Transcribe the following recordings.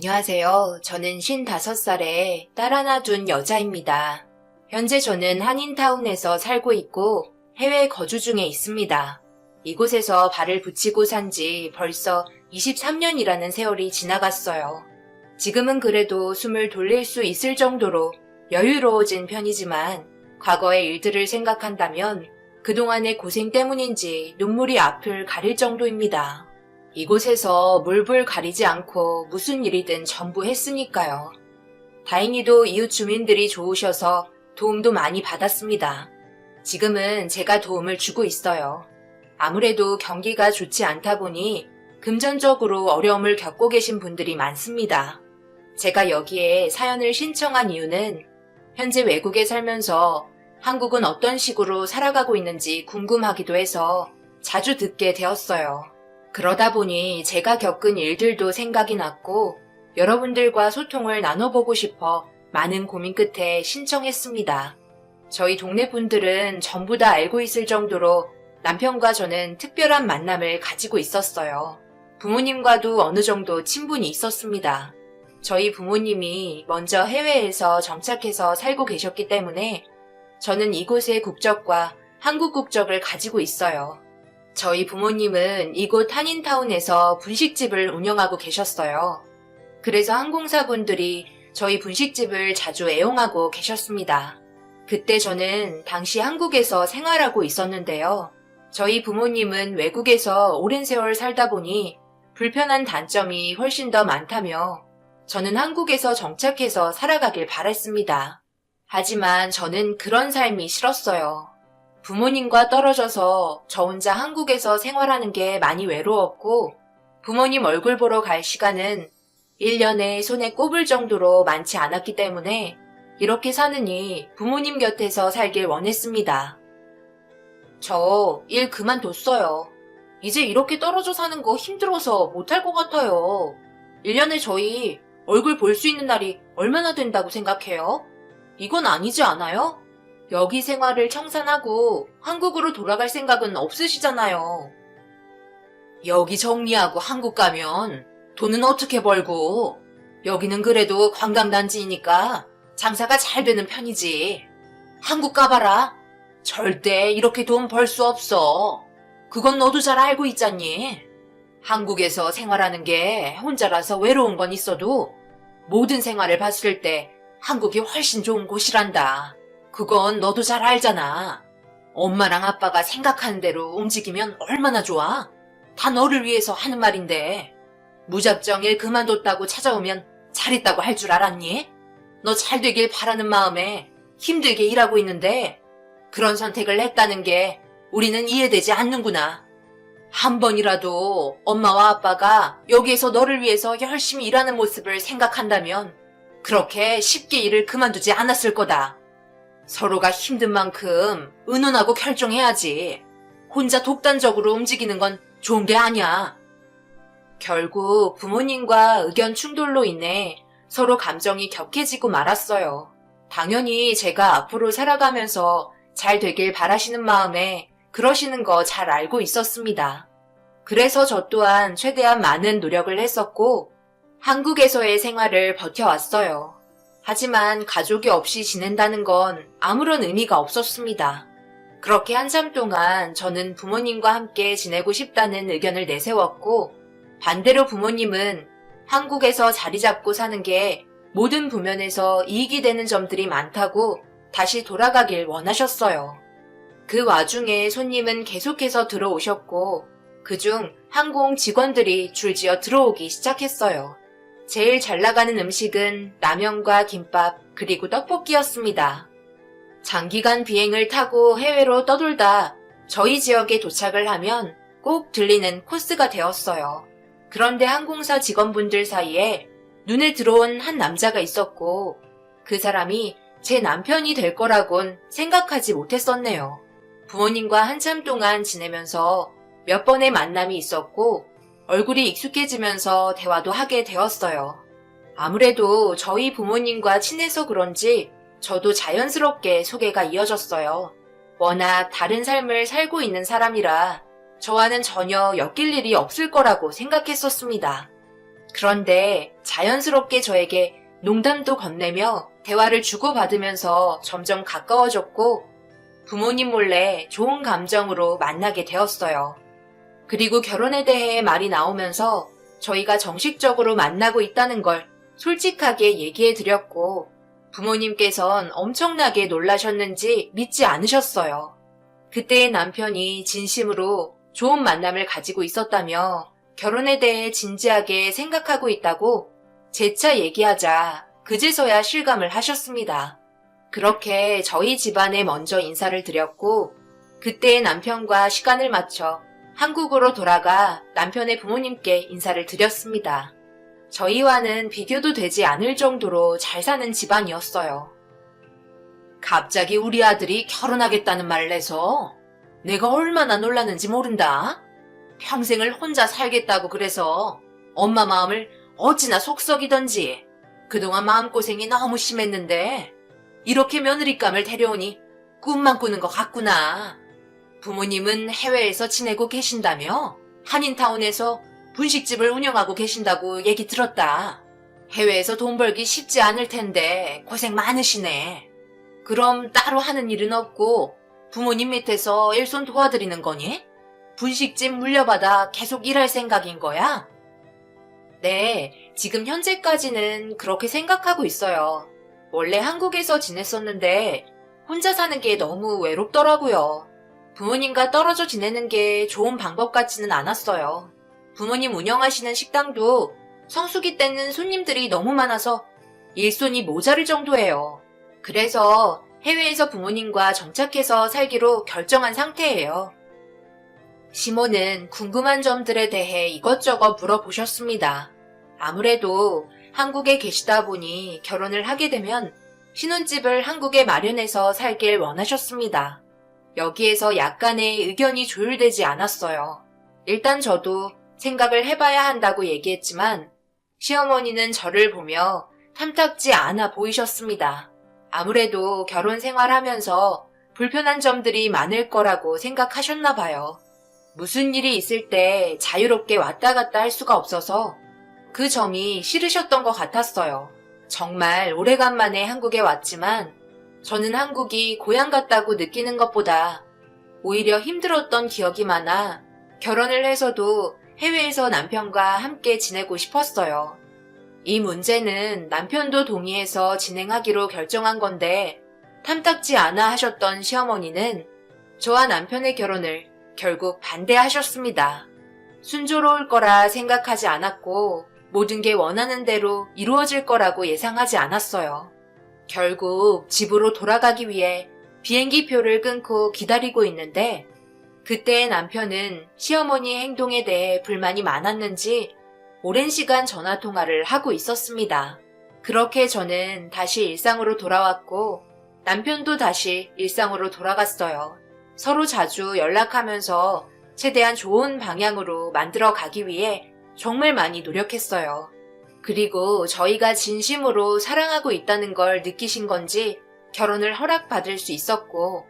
안녕하세요. 저는 55살에 딸 하나 둔 여자입니다. 현재 저는 한인타운에서 살고 있고 해외 거주 중에 있습니다. 이곳에서 발을 붙이고 산지 벌써 23년이라는 세월이 지나갔어요. 지금은 그래도 숨을 돌릴 수 있을 정도로 여유로워진 편이지만 과거의 일들을 생각한다면 그동안의 고생 때문인지 눈물이 앞을 가릴 정도입니다. 이곳에서 물불 가리지 않고 무슨 일이든 전부 했으니까요. 다행히도 이웃 주민들이 좋으셔서 도움도 많이 받았습니다. 지금은 제가 도움을 주고 있어요. 아무래도 경기가 좋지 않다 보니 금전적으로 어려움을 겪고 계신 분들이 많습니다. 제가 여기에 사연을 신청한 이유는 현재 외국에 살면서 한국은 어떤 식으로 살아가고 있는지 궁금하기도 해서 자주 듣게 되었어요. 그러다 보니 제가 겪은 일들도 생각이 났고 여러분들과 소통을 나눠보고 싶어 많은 고민 끝에 신청했습니다. 저희 동네 분들은 전부 다 알고 있을 정도로 남편과 저는 특별한 만남을 가지고 있었어요. 부모님과도 어느 정도 친분이 있었습니다. 저희 부모님이 먼저 해외에서 정착해서 살고 계셨기 때문에 저는 이곳의 국적과 한국 국적을 가지고 있어요. 저희 부모님은 이곳 한인타운에서 분식집을 운영하고 계셨어요. 그래서 항공사분들이 저희 분식집을 자주 애용하고 계셨습니다. 그때 저는 당시 한국에서 생활하고 있었는데요. 저희 부모님은 외국에서 오랜 세월 살다 보니 불편한 단점이 훨씬 더 많다며 저는 한국에서 정착해서 살아가길 바랬습니다. 하지만 저는 그런 삶이 싫었어요. 부모님과 떨어져서 저 혼자 한국에서 생활하는 게 많이 외로웠고 부모님 얼굴 보러 갈 시간은 1년에 손에 꼽을 정도로 많지 않았기 때문에 이렇게 사느니 부모님 곁에서 살길 원했습니다. 저 일 그만뒀어요. 이제 이렇게 떨어져 사는 거 힘들어서 못할 것 같아요. 1년에 저희 얼굴 볼 수 있는 날이 얼마나 된다고 생각해요? 이건 아니지 않아요? 여기 생활을 청산하고 한국으로 돌아갈 생각은 없으시잖아요. 여기 정리하고 한국 가면 돈은 어떻게 벌고 여기는 그래도 관광단지니까 장사가 잘 되는 편이지. 한국 가봐라. 절대 이렇게 돈 벌 수 없어. 그건 너도 잘 알고 있잖니. 한국에서 생활하는 게 혼자라서 외로운 건 있어도 모든 생활을 봤을 때 한국이 훨씬 좋은 곳이란다. 그건 너도 잘 알잖아. 엄마랑 아빠가 생각하는 대로 움직이면 얼마나 좋아? 다 너를 위해서 하는 말인데 무작정 일 그만뒀다고 찾아오면 잘했다고 할 줄 알았니? 너 잘 되길 바라는 마음에 힘들게 일하고 있는데 그런 선택을 했다는 게 우리는 이해되지 않는구나. 한 번이라도 엄마와 아빠가 여기에서 너를 위해서 열심히 일하는 모습을 생각한다면 그렇게 쉽게 일을 그만두지 않았을 거다. 서로가 힘든 만큼 의논하고 결정해야지. 혼자 독단적으로 움직이는 건 좋은 게 아니야. 결국 부모님과 의견 충돌로 인해 서로 감정이 격해지고 말았어요. 당연히 제가 앞으로 살아가면서 잘 되길 바라시는 마음에 그러시는 거 잘 알고 있었습니다. 그래서 저 또한 최대한 많은 노력을 했었고 한국에서의 생활을 버텨왔어요. 하지만 가족이 없이 지낸다는 건 아무런 의미가 없었습니다. 그렇게 한참 동안 저는 부모님과 함께 지내고 싶다는 의견을 내세웠고 반대로 부모님은 한국에서 자리 잡고 사는 게 모든 부면에서 이익이 되는 점들이 많다고 다시 돌아가길 원하셨어요. 그 와중에 손님은 계속해서 들어오셨고 그중 항공 직원들이 줄지어 들어오기 시작했어요. 제일 잘 나가는 음식은 라면과 김밥 그리고 떡볶이였습니다. 장기간 비행을 타고 해외로 떠돌다 저희 지역에 도착을 하면 꼭 들리는 코스가 되었어요. 그런데 항공사 직원분들 사이에 눈에 들어온 한 남자가 있었고 그 사람이 제 남편이 될 거라곤 생각하지 못했었네요. 부모님과 한참 동안 지내면서 몇 번의 만남이 있었고 얼굴이 익숙해지면서 대화도 하게 되었어요. 아무래도 저희 부모님과 친해서 그런지 저도 자연스럽게 소개가 이어졌어요. 워낙 다른 삶을 살고 있는 사람이라 저와는 전혀 엮일 일이 없을 거라고 생각했었습니다. 그런데 자연스럽게 저에게 농담도 건네며 대화를 주고받으면서 점점 가까워졌고 부모님 몰래 좋은 감정으로 만나게 되었어요. 그리고 결혼에 대해 말이 나오면서 저희가 정식적으로 만나고 있다는 걸 솔직하게 얘기해 드렸고 부모님께선 엄청나게 놀라셨는지 믿지 않으셨어요. 그때의 남편이 진심으로 좋은 만남을 가지고 있었다며 결혼에 대해 진지하게 생각하고 있다고 재차 얘기하자 그제서야 실감을 하셨습니다. 그렇게 저희 집안에 먼저 인사를 드렸고 그때의 남편과 시간을 맞춰 한국으로 돌아가 남편의 부모님께 인사를 드렸습니다. 저희와는 비교도 되지 않을 정도로 잘 사는 집안이었어요. 갑자기 우리 아들이 결혼하겠다는 말을 해서 내가 얼마나 놀랐는지 모른다. 평생을 혼자 살겠다고 그래서 엄마 마음을 어찌나 속썩이던지 그동안 마음고생이 너무 심했는데 이렇게 며느리감을 데려오니 꿈만 꾸는 것 같구나. 부모님은 해외에서 지내고 계신다며 한인타운에서 분식집을 운영하고 계신다고 얘기 들었다. 해외에서 돈 벌기 쉽지 않을 텐데 고생 많으시네. 그럼 따로 하는 일은 없고 부모님 밑에서 일손 도와드리는 거니? 분식집 물려받아 계속 일할 생각인 거야? 네, 지금 현재까지는 그렇게 생각하고 있어요. 원래 한국에서 지냈었는데 혼자 사는 게 너무 외롭더라고요. 부모님과 떨어져 지내는 게 좋은 방법 같지는 않았어요. 부모님 운영하시는 식당도 성수기 때는 손님들이 너무 많아서 일손이 모자랄 정도예요. 그래서 해외에서 부모님과 정착해서 살기로 결정한 상태예요. 시모는 궁금한 점들에 대해 이것저것 물어보셨습니다. 아무래도 한국에 계시다 보니 결혼을 하게 되면 신혼집을 한국에 마련해서 살길 원하셨습니다. 여기에서 약간의 의견이 조율되지 않았어요. 일단 저도 생각을 해봐야 한다고 얘기했지만 시어머니는 저를 보며 탐탁지 않아 보이셨습니다. 아무래도 결혼 생활하면서 불편한 점들이 많을 거라고 생각하셨나 봐요. 무슨 일이 있을 때 자유롭게 왔다 갔다 할 수가 없어서 그 점이 싫으셨던 것 같았어요. 정말 오래간만에 한국에 왔지만 저는 한국이 고향 같다고 느끼는 것보다 오히려 힘들었던 기억이 많아 결혼을 해서도 해외에서 남편과 함께 지내고 싶었어요. 이 문제는 남편도 동의해서 진행하기로 결정한 건데 탐탁지 않아 하셨던 시어머니는 저와 남편의 결혼을 결국 반대하셨습니다. 순조로울 거라 생각하지 않았고 모든 게 원하는 대로 이루어질 거라고 예상하지 않았어요. 결국 집으로 돌아가기 위해 비행기표를 끊고 기다리고 있는데 그때의 남편은 시어머니의 행동에 대해 불만이 많았는지 오랜 시간 전화통화를 하고 있었습니다. 그렇게 저는 다시 일상으로 돌아왔고 남편도 다시 일상으로 돌아갔어요. 서로 자주 연락하면서 최대한 좋은 방향으로 만들어 가기 위해 정말 많이 노력했어요. 그리고 저희가 진심으로 사랑하고 있다는 걸 느끼신 건지 결혼을 허락받을 수 있었고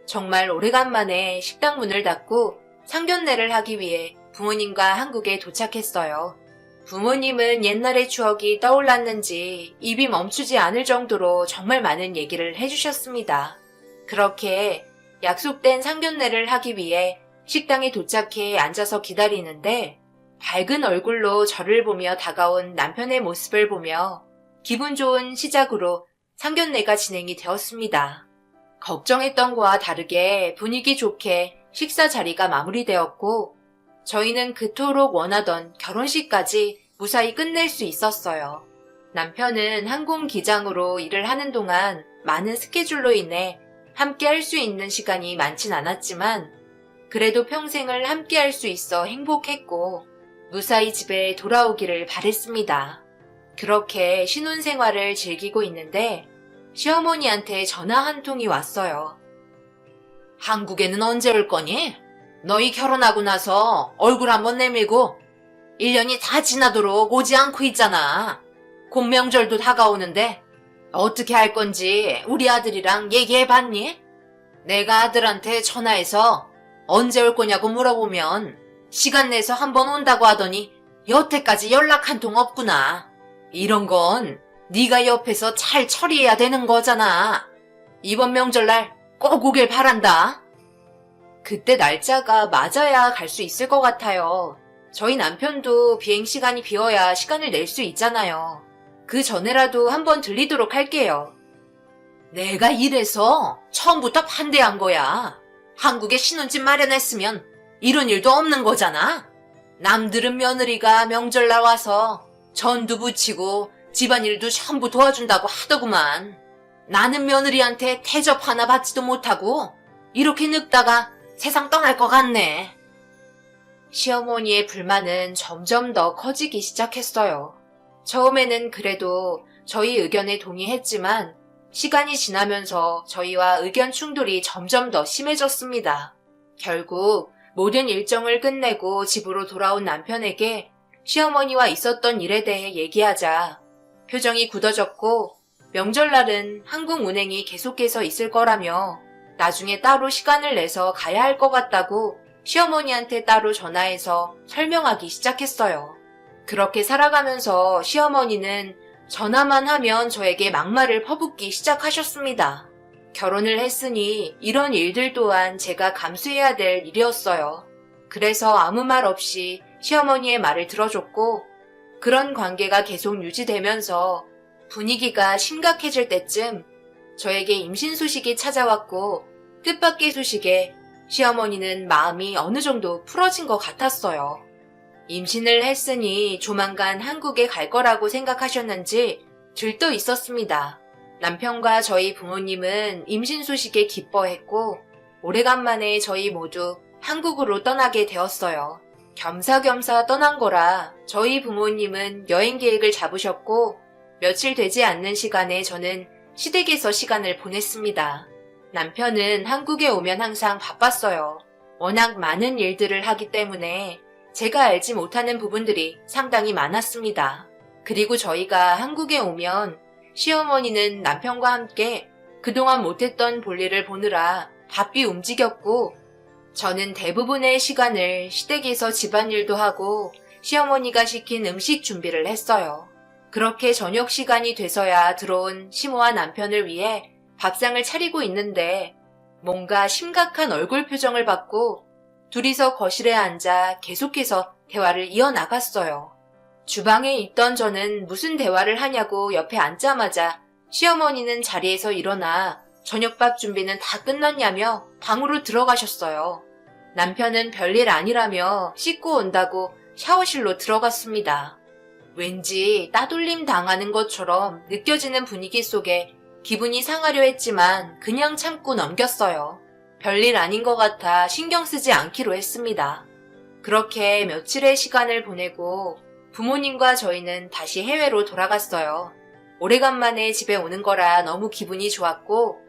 정말 오래간만에 식당 문을 닫고 상견례를 하기 위해 부모님과 한국에 도착했어요. 부모님은 옛날의 추억이 떠올랐는지 입이 멈추지 않을 정도로 정말 많은 얘기를 해주셨습니다. 그렇게 약속된 상견례를 하기 위해 식당에 도착해 앉아서 기다리는데 밝은 얼굴로 저를 보며 다가온 남편의 모습을 보며 기분 좋은 시작으로 상견례가 진행이 되었습니다. 걱정했던 거와 다르게 분위기 좋게 식사 자리가 마무리되었고 저희는 그토록 원하던 결혼식까지 무사히 끝낼 수 있었어요. 남편은 항공기장으로 일을 하는 동안 많은 스케줄로 인해 함께 할 수 있는 시간이 많진 않았지만 그래도 평생을 함께 할 수 있어 행복했고 무사히 집에 돌아오기를 바랬습니다. 그렇게 신혼생활을 즐기고 있는데 시어머니한테 전화 한 통이 왔어요. 한국에는 언제 올 거니? 너희 결혼하고 나서 얼굴 한번 내밀고 1년이 다 지나도록 오지 않고 있잖아. 곧 명절도 다가오는데 어떻게 할 건지 우리 아들이랑 얘기해봤니? 내가 아들한테 전화해서 언제 올 거냐고 물어보면 시간 내서 한번 온다고 하더니 여태까지 연락 한 통 없구나. 이런 건 네가 옆에서 잘 처리해야 되는 거잖아. 이번 명절날 꼭 오길 바란다. 그때 날짜가 맞아야 갈 수 있을 것 같아요. 저희 남편도 비행시간이 비어야 시간을 낼 수 있잖아요. 그 전에라도 한번 들리도록 할게요. 내가 이래서 처음부터 반대한 거야. 한국에 신혼집 마련했으면 이런 일도 없는 거잖아. 남들은 며느리가 명절날 와서 전두 부치고 집안일도 전부 도와준다고 하더구만. 나는 며느리한테 대접 하나 받지도 못하고 이렇게 늙다가 세상 떠날 것 같네. 시어머니의 불만은 점점 더 커지기 시작했어요. 처음에는 그래도 저희 의견에 동의했지만 시간이 지나면서 저희와 의견 충돌이 점점 더 심해졌습니다. 결국 모든 일정을 끝내고 집으로 돌아온 남편에게 시어머니와 있었던 일에 대해 얘기하자 표정이 굳어졌고 명절날은 한국운행이 계속해서 있을 거라며 나중에 따로 시간을 내서 가야 할 것 같다고 시어머니한테 따로 전화해서 설명하기 시작했어요. 그렇게 살아가면서 시어머니는 전화만 하면 저에게 막말을 퍼붓기 시작하셨습니다. 결혼을 했으니 이런 일들 또한 제가 감수해야 될 일이었어요. 그래서 아무 말 없이 시어머니의 말을 들어줬고 그런 관계가 계속 유지되면서 분위기가 심각해질 때쯤 저에게 임신 소식이 찾아왔고 뜻밖의 소식에 시어머니는 마음이 어느 정도 풀어진 것 같았어요. 임신을 했으니 조만간 한국에 갈 거라고 생각하셨는지 들떠 있었습니다. 남편과 저희 부모님은 임신 소식에 기뻐했고 오래간만에 저희 모두 한국으로 떠나게 되었어요. 겸사겸사 떠난 거라 저희 부모님은 여행 계획을 잡으셨고 며칠 되지 않는 시간에 저는 시댁에서 시간을 보냈습니다. 남편은 한국에 오면 항상 바빴어요. 워낙 많은 일들을 하기 때문에 제가 알지 못하는 부분들이 상당히 많았습니다. 그리고 저희가 한국에 오면 시어머니는 남편과 함께 그동안 못했던 볼일을 보느라 바삐 움직였고 저는 대부분의 시간을 시댁에서 집안일도 하고 시어머니가 시킨 음식 준비를 했어요. 그렇게 저녁 시간이 돼서야 들어온 시모와 남편을 위해 밥상을 차리고 있는데 뭔가 심각한 얼굴 표정을 받고 둘이서 거실에 앉아 계속해서 대화를 이어나갔어요. 주방에 있던 저는 무슨 대화를 하냐고 옆에 앉자마자 시어머니는 자리에서 일어나 저녁밥 준비는 다 끝났냐며 방으로 들어가셨어요. 남편은 별일 아니라며 씻고 온다고 샤워실로 들어갔습니다. 왠지 따돌림 당하는 것처럼 느껴지는 분위기 속에 기분이 상하려 했지만 그냥 참고 넘겼어요. 별일 아닌 것 같아 신경 쓰지 않기로 했습니다. 그렇게 며칠의 시간을 보내고 부모님과 저희는 다시 해외로 돌아갔어요. 오래간만에 집에 오는 거라 너무 기분이 좋았고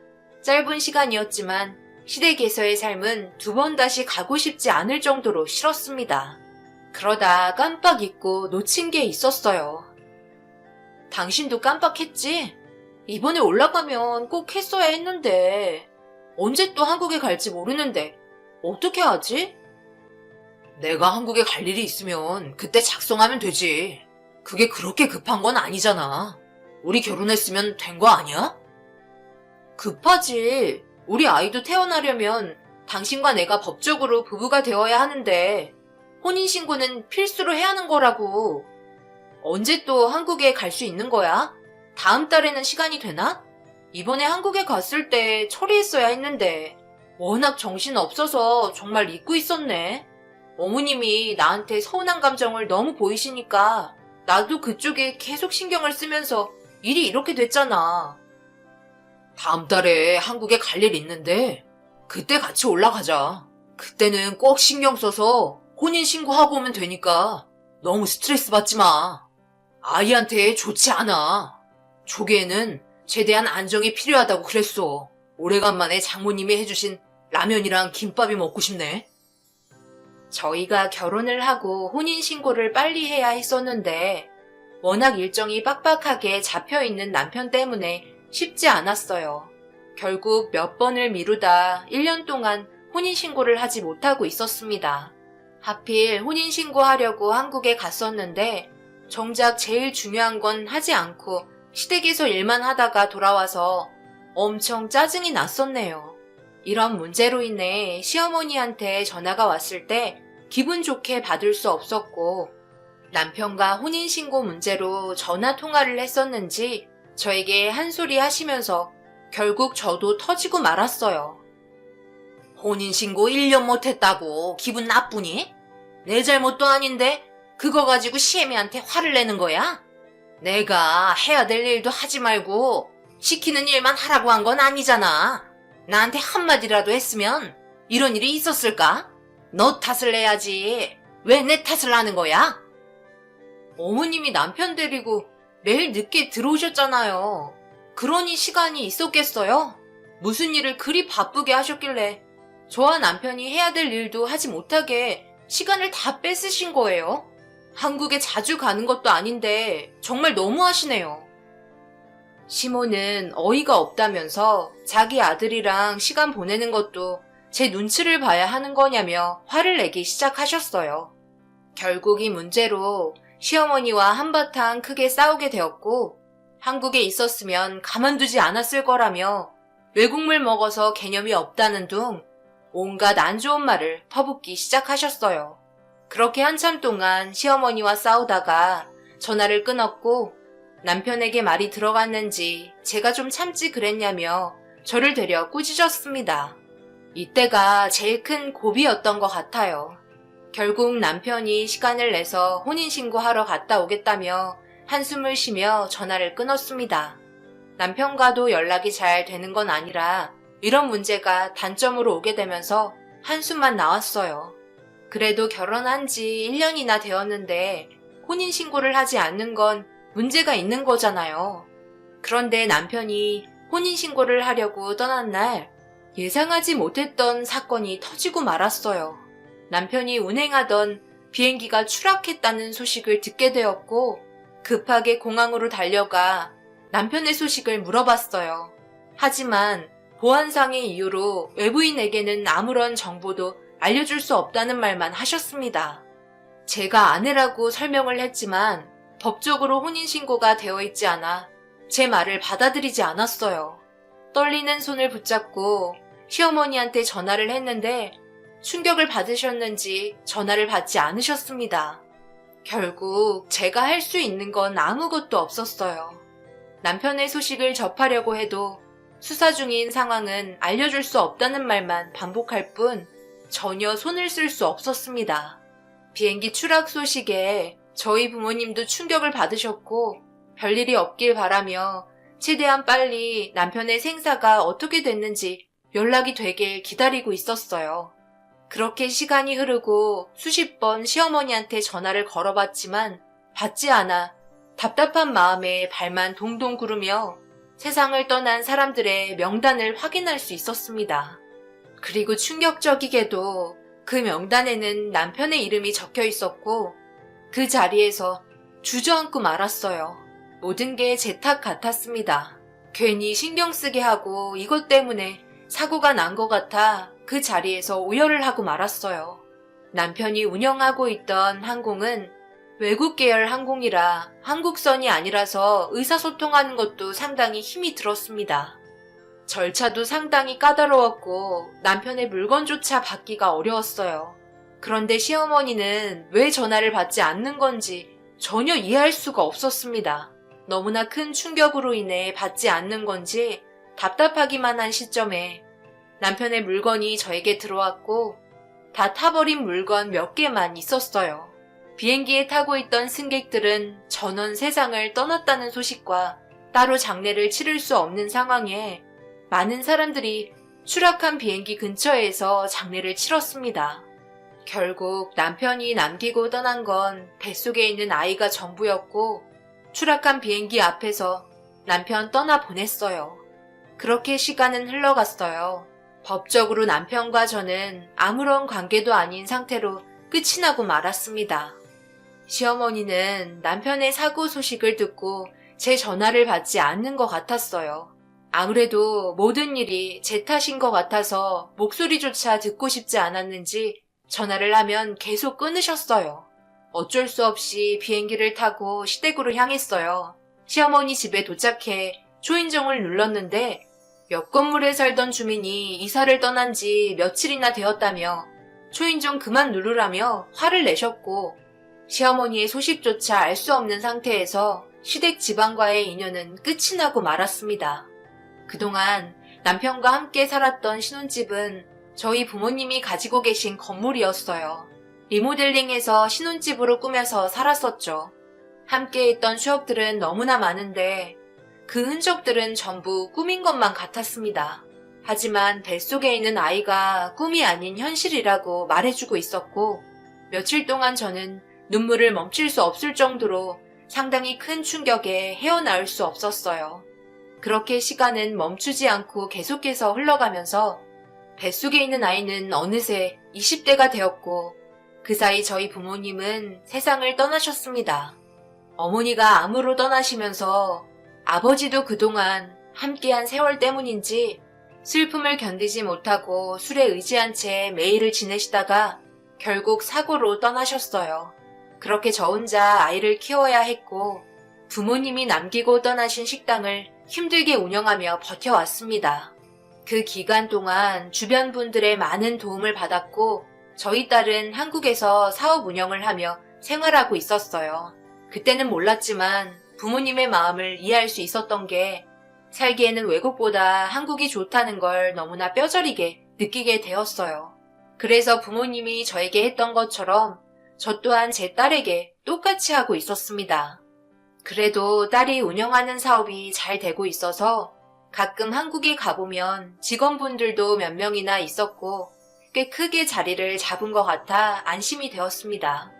짧은 시간이었지만 시댁에서의 삶은 두 번 다시 가고 싶지 않을 정도로 싫었습니다. 그러다 깜빡 잊고 놓친 게 있었어요. 당신도 깜빡했지? 이번에 올라가면 꼭 했어야 했는데 언제 또 한국에 갈지 모르는데 어떻게 하지? 내가 한국에 갈 일이 있으면 그때 작성하면 되지. 그게 그렇게 급한 건 아니잖아. 우리 결혼했으면 된 거 아니야? 급하지. 우리 아이도 태어나려면 당신과 내가 법적으로 부부가 되어야 하는데 혼인신고는 필수로 해야 하는 거라고. 언제 또 한국에 갈 수 있는 거야? 다음 달에는 시간이 되나? 이번에 한국에 갔을 때 처리했어야 했는데 워낙 정신 없어서 정말 잊고 있었네. 어머님이 나한테 서운한 감정을 너무 보이시니까 나도 그쪽에 계속 신경을 쓰면서 일이 이렇게 됐잖아. 다음 달에 한국에 갈 일 있는데 그때 같이 올라가자. 그때는 꼭 신경 써서 혼인신고하고 오면 되니까 너무 스트레스 받지 마. 아이한테 좋지 않아. 조개에는 최대한 안정이 필요하다고 그랬어. 오래간만에 장모님이 해주신 라면이랑 김밥이 먹고 싶네. 저희가 결혼을 하고 혼인신고를 빨리 해야 했었는데 워낙 일정이 빡빡하게 잡혀있는 남편 때문에 쉽지 않았어요. 결국 몇 번을 미루다 1년 동안 혼인신고를 하지 못하고 있었습니다. 하필 혼인신고하려고 한국에 갔었는데 정작 제일 중요한 건 하지 않고 시댁에서 일만 하다가 돌아와서 엄청 짜증이 났었네요. 이런 문제로 인해 시어머니한테 전화가 왔을 때 기분 좋게 받을 수 없었고 남편과 혼인신고 문제로 전화 통화를 했었는지 저에게 한 소리 하시면서 결국 저도 터지고 말았어요. 혼인신고 1년 못했다고 기분 나쁘니? 내 잘못도 아닌데 그거 가지고 시애미한테 화를 내는 거야? 내가 해야 될 일도 하지 말고 시키는 일만 하라고 한 건 아니잖아. 나한테 한마디라도 했으면 이런 일이 있었을까? 너 탓을 내야지. 왜 내 탓을 하는 거야? 어머님이 남편 데리고 매일 늦게 들어오셨잖아요. 그러니 시간이 있었겠어요? 무슨 일을 그리 바쁘게 하셨길래 저와 남편이 해야 될 일도 하지 못하게 시간을 다 뺏으신 거예요? 한국에 자주 가는 것도 아닌데 정말 너무하시네요. 시모는 어이가 없다면서 자기 아들이랑 시간 보내는 것도 제 눈치를 봐야 하는 거냐며 화를 내기 시작하셨어요. 결국 이 문제로 시어머니와 한바탕 크게 싸우게 되었고 한국에 있었으면 가만두지 않았을 거라며 외국물 먹어서 개념이 없다는 둥 온갖 안 좋은 말을 퍼붓기 시작하셨어요. 그렇게 한참 동안 시어머니와 싸우다가 전화를 끊었고 남편에게 말이 들어갔는지 제가 좀 참지 그랬냐며 저를 데려 꾸짖었습니다. 이때가 제일 큰 고비였던 것 같아요. 결국 남편이 시간을 내서 혼인신고하러 갔다 오겠다며 한숨을 쉬며 전화를 끊었습니다. 남편과도 연락이 잘 되는 건 아니라 이런 문제가 단점으로 오게 되면서 한숨만 나왔어요. 그래도 결혼한 지 1년이나 되었는데 혼인신고를 하지 않는 건 문제가 있는 거잖아요. 그런데 남편이 혼인신고를 하려고 떠난 날 예상하지 못했던 사건이 터지고 말았어요. 남편이 운행하던 비행기가 추락했다는 소식을 듣게 되었고 급하게 공항으로 달려가 남편의 소식을 물어봤어요. 하지만 보안상의 이유로 외부인에게는 아무런 정보도 알려줄 수 없다는 말만 하셨습니다. 제가 아내라고 설명을 했지만 법적으로 혼인신고가 되어 있지 않아 제 말을 받아들이지 않았어요. 떨리는 손을 붙잡고 시어머니한테 전화를 했는데 충격을 받으셨는지 전화를 받지 않으셨습니다. 결국 제가 할 수 있는 건 아무것도 없었어요. 남편의 소식을 접하려고 해도 수사 중인 상황은 알려줄 수 없다는 말만 반복할 뿐 전혀 손을 쓸 수 없었습니다. 비행기 추락 소식에 저희 부모님도 충격을 받으셨고 별일이 없길 바라며 최대한 빨리 남편의 생사가 어떻게 됐는지 연락이 되길 기다리고 있었어요. 그렇게 시간이 흐르고 수십 번 시어머니한테 전화를 걸어봤지만 받지 않아 답답한 마음에 발만 동동 구르며 세상을 떠난 사람들의 명단을 확인할 수 있었습니다. 그리고 충격적이게도 그 명단에는 남편의 이름이 적혀 있었고 그 자리에서 주저앉고 말았어요. 모든 게 제 탓 같았습니다. 괜히 신경 쓰게 하고 이것 때문에 사고가 난 것 같아 그 자리에서 오열을 하고 말았어요. 남편이 운영하고 있던 항공은 외국 계열 항공이라 한국선이 아니라서 의사소통하는 것도 상당히 힘이 들었습니다. 절차도 상당히 까다로웠고 남편의 물건조차 받기가 어려웠어요. 그런데 시어머니는 왜 전화를 받지 않는 건지 전혀 이해할 수가 없었습니다. 너무나 큰 충격으로 인해 받지 않는 건지 답답하기만 한 시점에 남편의 물건이 저에게 들어왔고 다 타버린 물건 몇 개만 있었어요. 비행기에 타고 있던 승객들은 전원 세상을 떠났다는 소식과 따로 장례를 치를 수 없는 상황에 많은 사람들이 추락한 비행기 근처에서 장례를 치렀습니다. 결국 남편이 남기고 떠난 건 뱃속에 있는 아이가 전부였고 추락한 비행기 앞에서 남편 떠나보냈어요. 그렇게 시간은 흘러갔어요. 법적으로 남편과 저는 아무런 관계도 아닌 상태로 끝이 나고 말았습니다. 시어머니는 남편의 사고 소식을 듣고 제 전화를 받지 않는 것 같았어요. 아무래도 모든 일이 제 탓인 것 같아서 목소리조차 듣고 싶지 않았는지 전화를 하면 계속 끊으셨어요. 어쩔 수 없이 비행기를 타고 시댁으로 향했어요. 시어머니 집에 도착해 초인종을 눌렀는데 옆 건물에 살던 주민이 이사를 떠난 지 며칠이나 되었다며 초인종 그만 누르라며 화를 내셨고 시어머니의 소식조차 알 수 없는 상태에서 시댁 집안과의 인연은 끝이 나고 말았습니다. 그동안 남편과 함께 살았던 신혼집은 저희 부모님이 가지고 계신 건물이었어요. 리모델링해서 신혼집으로 꾸며서 살았었죠. 함께 있던 추억들은 너무나 많은데 그 흔적들은 전부 꿈인 것만 같았습니다. 하지만 뱃속에 있는 아이가 꿈이 아닌 현실이라고 말해주고 있었고 며칠 동안 저는 눈물을 멈출 수 없을 정도로 상당히 큰 충격에 헤어나올 수 없었어요. 그렇게 시간은 멈추지 않고 계속해서 흘러가면서 뱃속에 있는 아이는 어느새 20대가 되었고 그 사이 저희 부모님은 세상을 떠나셨습니다. 어머니가 암으로 떠나시면서 아버지도 그동안 함께한 세월 때문인지 슬픔을 견디지 못하고 술에 의지한 채 매일을 지내시다가 결국 사고로 떠나셨어요. 그렇게 저 혼자 아이를 키워야 했고 부모님이 남기고 떠나신 식당을 힘들게 운영하며 버텨왔습니다. 그 기간 동안 주변 분들의 많은 도움을 받았고 저희 딸은 한국에서 사업 운영을 하며 생활하고 있었어요. 그때는 몰랐지만 부모님의 마음을 이해할 수 있었던 게 살기에는 외국보다 한국이 좋다는 걸 너무나 뼈저리게 느끼게 되었어요. 그래서 부모님이 저에게 했던 것처럼 저 또한 제 딸에게 똑같이 하고 있었습니다. 그래도 딸이 운영하는 사업이 잘 되고 있어서 가끔 한국에 가보면 직원분들도 몇 명이나 있었고 꽤 크게 자리를 잡은 것 같아 안심이 되었습니다.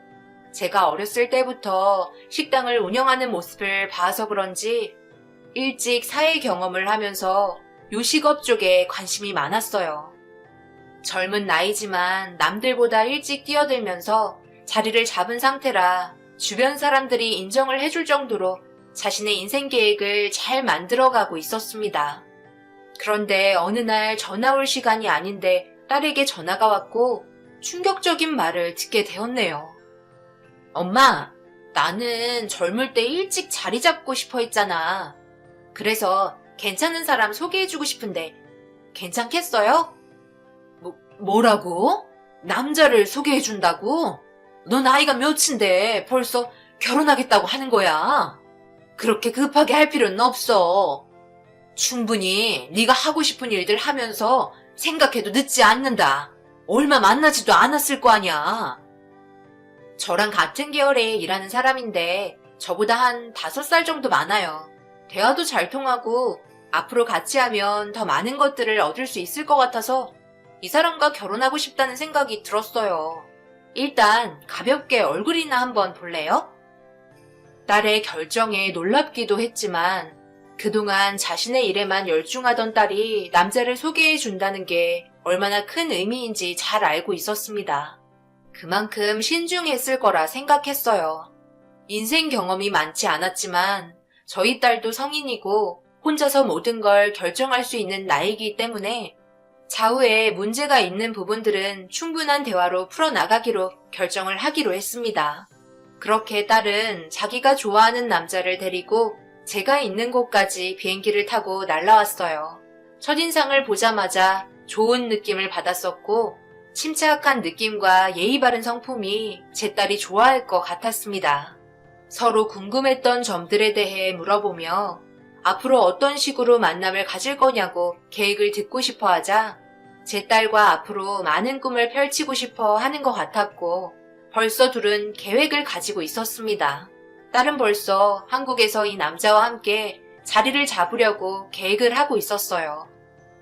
제가 어렸을 때부터 식당을 운영하는 모습을 봐서 그런지 일찍 사회 경험을 하면서 요식업 쪽에 관심이 많았어요. 젊은 나이지만 남들보다 일찍 뛰어들면서 자리를 잡은 상태라 주변 사람들이 인정을 해줄 정도로 자신의 인생 계획을 잘 만들어가고 있었습니다. 그런데 어느 날 전화 올 시간이 아닌데 딸에게 전화가 왔고 충격적인 말을 듣게 되었네요. 엄마, 나는 젊을 때 일찍 자리 잡고 싶어 했잖아. 그래서 괜찮은 사람 소개해주고 싶은데 괜찮겠어요? 뭐라고? 남자를 소개해준다고? 너 나이가 몇인데 벌써 결혼하겠다고 하는 거야? 그렇게 급하게 할 필요는 없어. 충분히 네가 하고 싶은 일들 하면서 생각해도 늦지 않는다. 얼마 만나지도 않았을 거 아니야. 저랑 같은 계열에 일하는 사람인데 저보다 한 5살 정도 많아요. 대화도 잘 통하고 앞으로 같이 하면 더 많은 것들을 얻을 수 있을 것 같아서 이 사람과 결혼하고 싶다는 생각이 들었어요. 일단 가볍게 얼굴이나 한번 볼래요? 딸의 결정에 놀랍기도 했지만 그동안 자신의 일에만 열중하던 딸이 남자를 소개해 준다는 게 얼마나 큰 의미인지 잘 알고 있었습니다. 그만큼 신중했을 거라 생각했어요. 인생 경험이 많지 않았지만 저희 딸도 성인이고 혼자서 모든 걸 결정할 수 있는 나이기 때문에 차후에 문제가 있는 부분들은 충분한 대화로 풀어나가기로 결정을 하기로 했습니다. 그렇게 딸은 자기가 좋아하는 남자를 데리고 제가 있는 곳까지 비행기를 타고 날아왔어요. 첫인상을 보자마자 좋은 느낌을 받았었고 침착한 느낌과 예의 바른 성품이 제 딸이 좋아할 것 같았습니다. 서로 궁금했던 점들에 대해 물어보며 앞으로 어떤 식으로 만남을 가질 거냐고 계획을 듣고 싶어 하자 제 딸과 앞으로 많은 꿈을 펼치고 싶어 하는 것 같았고 벌써 둘은 계획을 가지고 있었습니다. 딸은 벌써 한국에서 이 남자와 함께 자리를 잡으려고 계획을 하고 있었어요.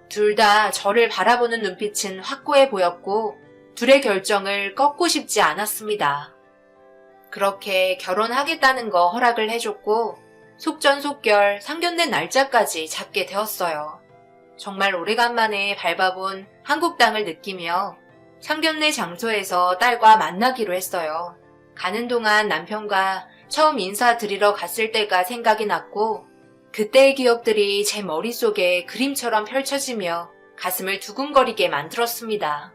둘 다 저를 바라보는 눈빛은 확고해 보였고 둘의 결정을 꺾고 싶지 않았습니다. 그렇게 결혼하겠다는 거 허락을 해줬고 속전속결 상견례 날짜까지 잡게 되었어요. 정말 오래간만에 밟아본 한국 땅을 느끼며 상견례 장소에서 딸과 만나기로 했어요. 가는 동안 남편과 처음 인사드리러 갔을 때가 생각이 났고 그때의 기억들이 제 머릿속에 그림처럼 펼쳐지며 가슴을 두근거리게 만들었습니다.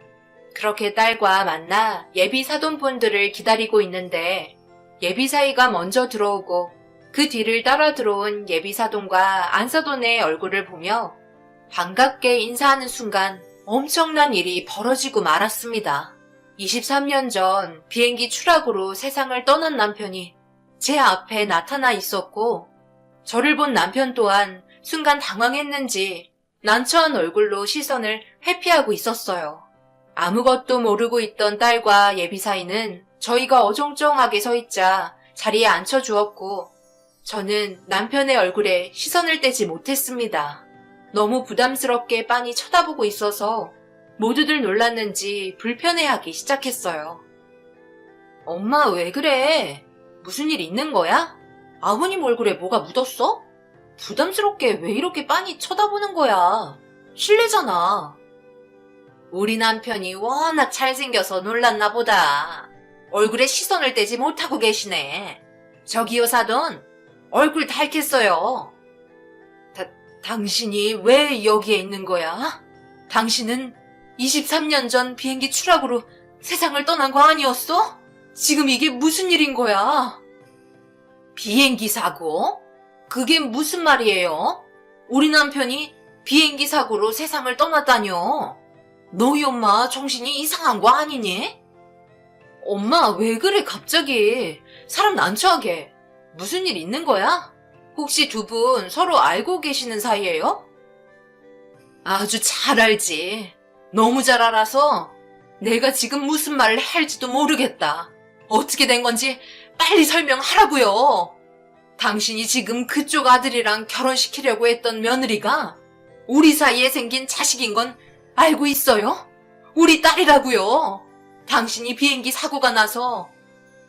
그렇게 딸과 만나 예비 사돈분들을 기다리고 있는데 예비사이가 먼저 들어오고 그 뒤를 따라 들어온 예비사돈과 안사돈의 얼굴을 보며 반갑게 인사하는 순간 엄청난 일이 벌어지고 말았습니다. 23년 전 비행기 추락으로 세상을 떠난 남편이 제 앞에 나타나 있었고 저를 본 남편 또한 순간 당황했는지 난처한 얼굴로 시선을 회피하고 있었어요. 아무것도 모르고 있던 딸과 예비사이는 저희가 어정쩡하게 서 있자 자리에 앉혀주었고 저는 남편의 얼굴에 시선을 떼지 못했습니다. 너무 부담스럽게 빤히 쳐다보고 있어서 모두들 놀랐는지 불편해하기 시작했어요. 엄마 왜 그래? 무슨 일 있는 거야? 아버님 얼굴에 뭐가 묻었어? 부담스럽게 왜 이렇게 빤히 쳐다보는 거야? 실례잖아. 우리 남편이 워낙 잘생겨서 놀랐나 보다. 얼굴에 시선을 떼지 못하고 계시네. 저기요 사돈, 얼굴 닳겠어요. 당신이 왜 여기에 있는 거야? 당신은 23년 전 비행기 추락으로 세상을 떠난 거 아니었어? 지금 이게 무슨 일인 거야? 비행기 사고? 그게 무슨 말이에요? 우리 남편이 비행기 사고로 세상을 떠났다뇨. 너희 엄마 정신이 이상한 거 아니니? 엄마 왜 그래 갑자기? 사람 난처하게. 무슨 일 있는 거야? 혹시 두 분 서로 알고 계시는 사이예요? 아주 잘 알지. 너무 잘 알아서 내가 지금 무슨 말을 할지도 모르겠다. 어떻게 된 건지 빨리 설명하라고요. 당신이 지금 그쪽 아들이랑 결혼시키려고 했던 며느리가 우리 사이에 생긴 자식인 건 알고 있어요? 우리 딸이라고요. 당신이 비행기 사고가 나서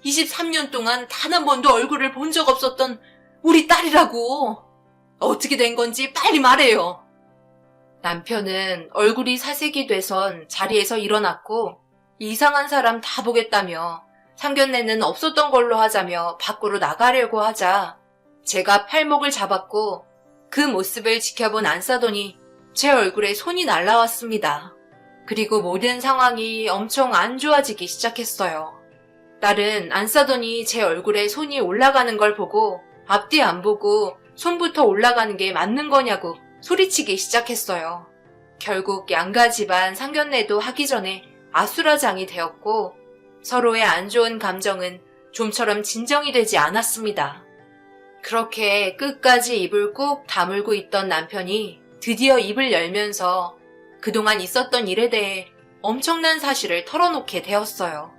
23년 동안 단 한 번도 얼굴을 본 적 없었던 우리 딸이라고. 어떻게 된 건지 빨리 말해요. 남편은 얼굴이 사색이 돼선 자리에서 일어났고 이상한 사람 다 보겠다며 상견례는 없었던 걸로 하자며 밖으로 나가려고 하자 제가 팔목을 잡았고 그 모습을 지켜본 안사돈이 제 얼굴에 손이 날라왔습니다. 그리고 모든 상황이 엄청 안 좋아지기 시작했어요. 딸은 안사돈이 제 얼굴에 손이 올라가는 걸 보고 앞뒤 안 보고 손부터 올라가는 게 맞는 거냐고 소리치기 시작했어요. 결국 양가 집안 상견례도 하기 전에 아수라장이 되었고 서로의 안 좋은 감정은 좀처럼 진정이 되지 않았습니다. 그렇게 끝까지 입을 꾹 다물고 있던 남편이 드디어 입을 열면서 그동안 있었던 일에 대해 엄청난 사실을 털어놓게 되었어요.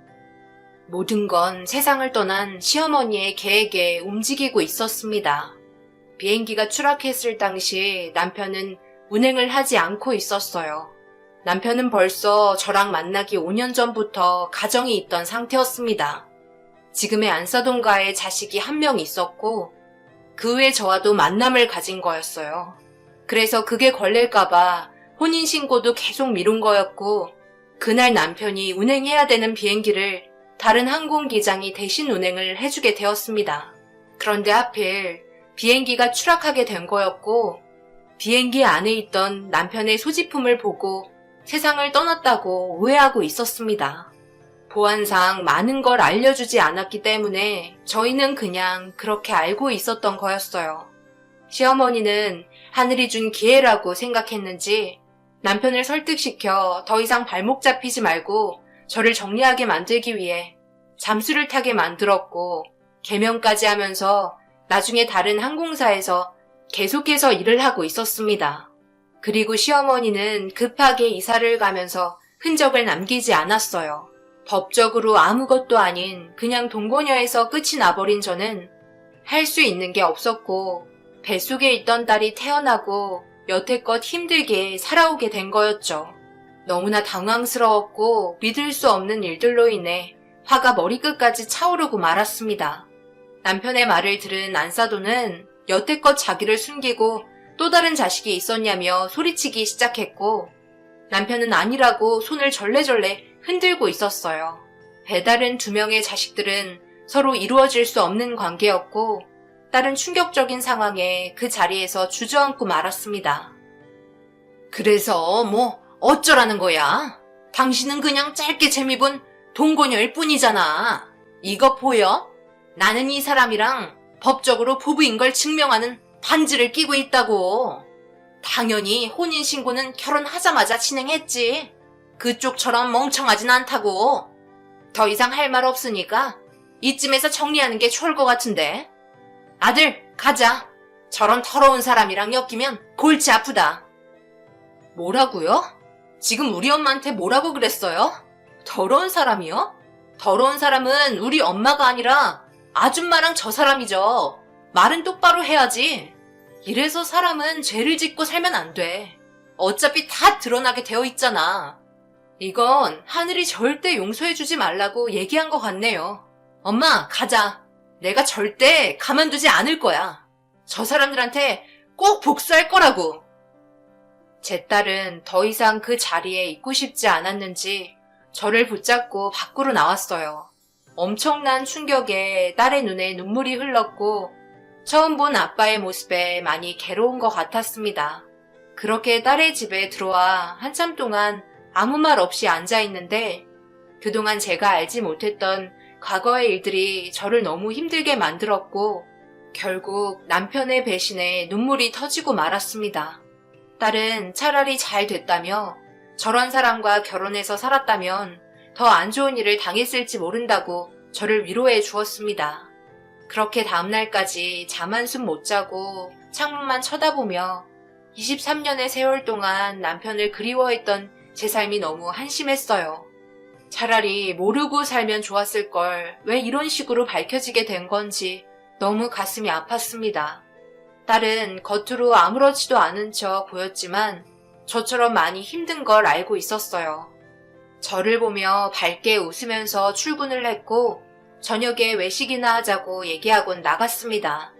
모든 건 세상을 떠난 시어머니의 계획에 움직이고 있었습니다. 비행기가 추락했을 당시 남편은 운행을 하지 않고 있었어요. 남편은 벌써 저랑 만나기 5년 전부터 가정이 있던 상태였습니다. 지금의 안사돈과의 자식이 한 명 있었고 그 후에 저와도 만남을 가진 거였어요. 그래서 그게 걸릴까봐 혼인신고도 계속 미룬 거였고 그날 남편이 운행해야 되는 비행기를 다른 항공기장이 대신 운행을 해주게 되었습니다. 그런데 하필 비행기가 추락하게 된 거였고 비행기 안에 있던 남편의 소지품을 보고 세상을 떠났다고 오해하고 있었습니다. 보안상 많은 걸 알려주지 않았기 때문에 저희는 그냥 그렇게 알고 있었던 거였어요. 시어머니는 하늘이 준 기회라고 생각했는지 남편을 설득시켜 더 이상 발목 잡히지 말고 저를 정리하게 만들기 위해 잠수를 타게 만들었고 개명까지 하면서 나중에 다른 항공사에서 계속해서 일을 하고 있었습니다. 그리고 시어머니는 급하게 이사를 가면서 흔적을 남기지 않았어요. 법적으로 아무것도 아닌 그냥 동거녀에서 끝이 나버린 저는 할 수 있는 게 없었고 뱃속에 있던 딸이 태어나고 여태껏 힘들게 살아오게 된 거였죠. 너무나 당황스러웠고 믿을 수 없는 일들로 인해 화가 머리끝까지 차오르고 말았습니다. 남편의 말을 들은 안사돈은 여태껏 자기를 숨기고 또 다른 자식이 있었냐며 소리치기 시작했고 남편은 아니라고 손을 절레절레 흔들고 있었어요. 배다른 두 명의 자식들은 서로 이루어질 수 없는 관계였고 딸은 충격적인 상황에 그 자리에서 주저앉고 말았습니다. 그래서 어쩌라는 거야? 당신은 그냥 짧게 재미본 동거녀일 뿐이잖아. 이거 보여? 나는 이 사람이랑 법적으로 부부인 걸 증명하는 반지를 끼고 있다고. 당연히 혼인신고는 결혼하자마자 진행했지. 그쪽처럼 멍청하진 않다고. 더 이상 할 말 없으니까 이쯤에서 정리하는 게 좋을 것 같은데. 아들, 가자. 저런 더러운 사람이랑 엮이면 골치 아프다. 뭐라고요? 지금 우리 엄마한테 뭐라고 그랬어요? 더러운 사람이요? 더러운 사람은 우리 엄마가 아니라 아줌마랑 저 사람이죠. 말은 똑바로 해야지. 이래서 사람은 죄를 짓고 살면 안 돼. 어차피 다 드러나게 되어 있잖아. 이건 하늘이 절대 용서해주지 말라고 얘기한 것 같네요. 엄마, 가자. 내가 절대 가만두지 않을 거야. 저 사람들한테 꼭 복수할 거라고. 제 딸은 더 이상 그 자리에 있고 싶지 않았는지 저를 붙잡고 밖으로 나왔어요. 엄청난 충격에 딸의 눈에 눈물이 흘렀고 처음 본 아빠의 모습에 많이 괴로운 것 같았습니다. 그렇게 딸의 집에 들어와 한참 동안 아무 말 없이 앉아 있는데 그동안 제가 알지 못했던 과거의 일들이 저를 너무 힘들게 만들었고 결국 남편의 배신에 눈물이 터지고 말았습니다. 딸은 차라리 잘 됐다며 저런 사람과 결혼해서 살았다면 더 안 좋은 일을 당했을지 모른다고 저를 위로해 주었습니다. 그렇게 다음날까지 잠 한숨 못 자고 창문만 쳐다보며 23년의 세월 동안 남편을 그리워했던 제 삶이 너무 한심했어요. 차라리 모르고 살면 좋았을 걸 왜 이런 식으로 밝혀지게 된 건지 너무 가슴이 아팠습니다. 딸은 겉으로 아무렇지도 않은 척 보였지만 저처럼 많이 힘든 걸 알고 있었어요. 저를 보며 밝게 웃으면서 출근을 했고 저녁에 외식이나 하자고 얘기하곤 나갔습니다.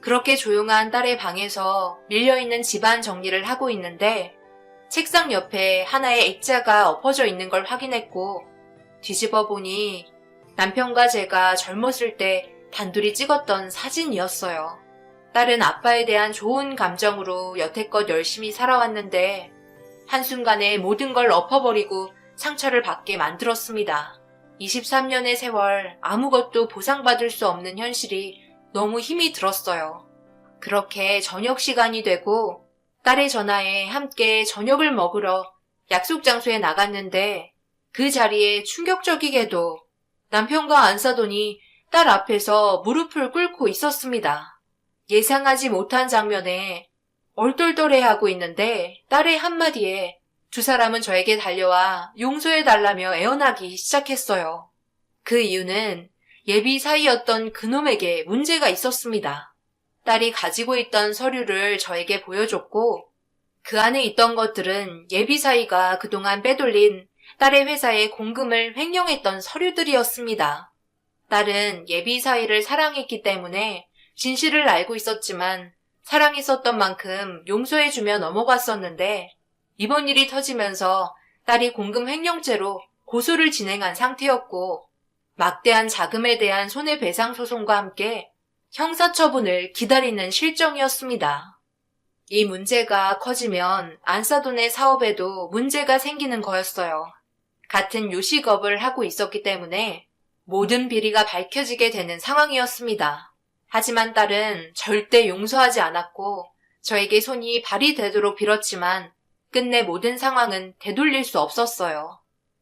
그렇게 조용한 딸의 방에서 밀려있는 집안 정리를 하고 있는데 책상 옆에 하나의 액자가 엎어져 있는 걸 확인했고 뒤집어 보니 남편과 제가 젊었을 때 단둘이 찍었던 사진이었어요. 딸은 아빠에 대한 좋은 감정으로 여태껏 열심히 살아왔는데 한순간에 모든 걸 엎어버리고 상처를 받게 만들었습니다. 23년의 세월 아무것도 보상받을 수 없는 현실이 너무 힘이 들었어요. 그렇게 저녁 시간이 되고 딸의 전화에 함께 저녁을 먹으러 약속 장소에 나갔는데 그 자리에 충격적이게도 남편과 안사돈이 딸 앞에서 무릎을 꿇고 있었습니다. 예상하지 못한 장면에 얼떨떨해하고 있는데 딸의 한마디에 두 사람은 저에게 달려와 용서해달라며 애원하기 시작했어요. 그 이유는 예비 사이였던 그놈에게 문제가 있었습니다. 딸이 가지고 있던 서류를 저에게 보여줬고 그 안에 있던 것들은 예비 사이가 그동안 빼돌린 딸의 회사에 공금을 횡령했던 서류들이었습니다. 딸은 예비 사이를 사랑했기 때문에 진실을 알고 있었지만 사랑했었던 만큼 용서해주며 넘어갔었는데 이번 일이 터지면서 딸이 공금 횡령죄로 고소를 진행한 상태였고 막대한 자금에 대한 손해배상 소송과 함께 형사처분을 기다리는 실정이었습니다. 이 문제가 커지면 안사돈의 사업에도 문제가 생기는 거였어요. 같은 요식업을 하고 있었기 때문에 모든 비리가 밝혀지게 되는 상황이었습니다. 하지만 딸은 절대 용서하지 않았고 저에게 손이 발이 되도록 빌었지만 끝내 모든 상황은 되돌릴 수 없었어요.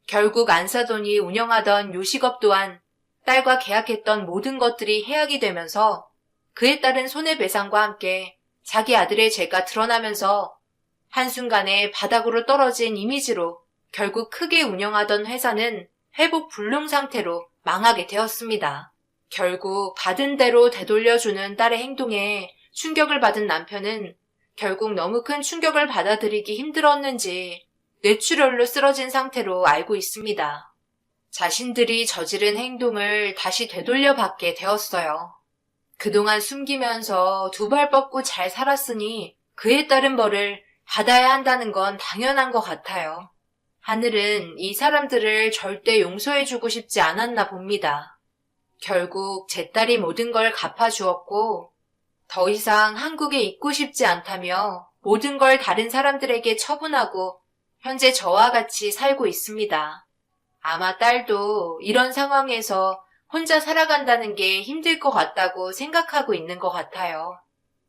결국 안사돈이 운영하던 요식업 또한 딸과 계약했던 모든 것들이 해악이 되면서 그에 따른 손해배상과 함께 자기 아들의 죄가 드러나면서 한순간에 바닥으로 떨어진 이미지로 결국 크게 운영하던 회사는 회복 불능 상태로 망하게 되었습니다. 결국 받은 대로 되돌려주는 딸의 행동에 충격을 받은 남편은 결국 너무 큰 충격을 받아들이기 힘들었는지 뇌출혈로 쓰러진 상태로 알고 있습니다. 자신들이 저지른 행동을 다시 되돌려받게 되었어요. 그동안 숨기면서 두 발 뻗고 잘 살았으니 그에 따른 벌을 받아야 한다는 건 당연한 것 같아요. 하늘은 이 사람들을 절대 용서해주고 싶지 않았나 봅니다. 결국 제 딸이 모든 걸 갚아주었고 더 이상 한국에 있고 싶지 않다며 모든 걸 다른 사람들에게 처분하고 현재 저와 같이 살고 있습니다. 아마 딸도 이런 상황에서 혼자 살아간다는 게 힘들 것 같다고 생각하고 있는 것 같아요.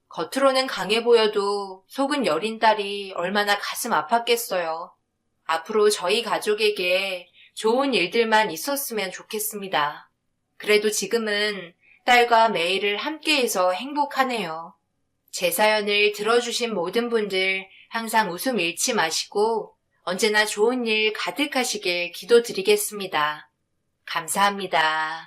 겉으로는 강해 보여도 속은 여린 딸이 얼마나 가슴 아팠겠어요. 앞으로 저희 가족에게 좋은 일들만 있었으면 좋겠습니다. 그래도 지금은 딸과 매일을 함께해서 행복하네요. 제 사연을 들어주신 모든 분들 항상 웃음 잃지 마시고 언제나 좋은 일 가득하시길 기도드리겠습니다. 감사합니다.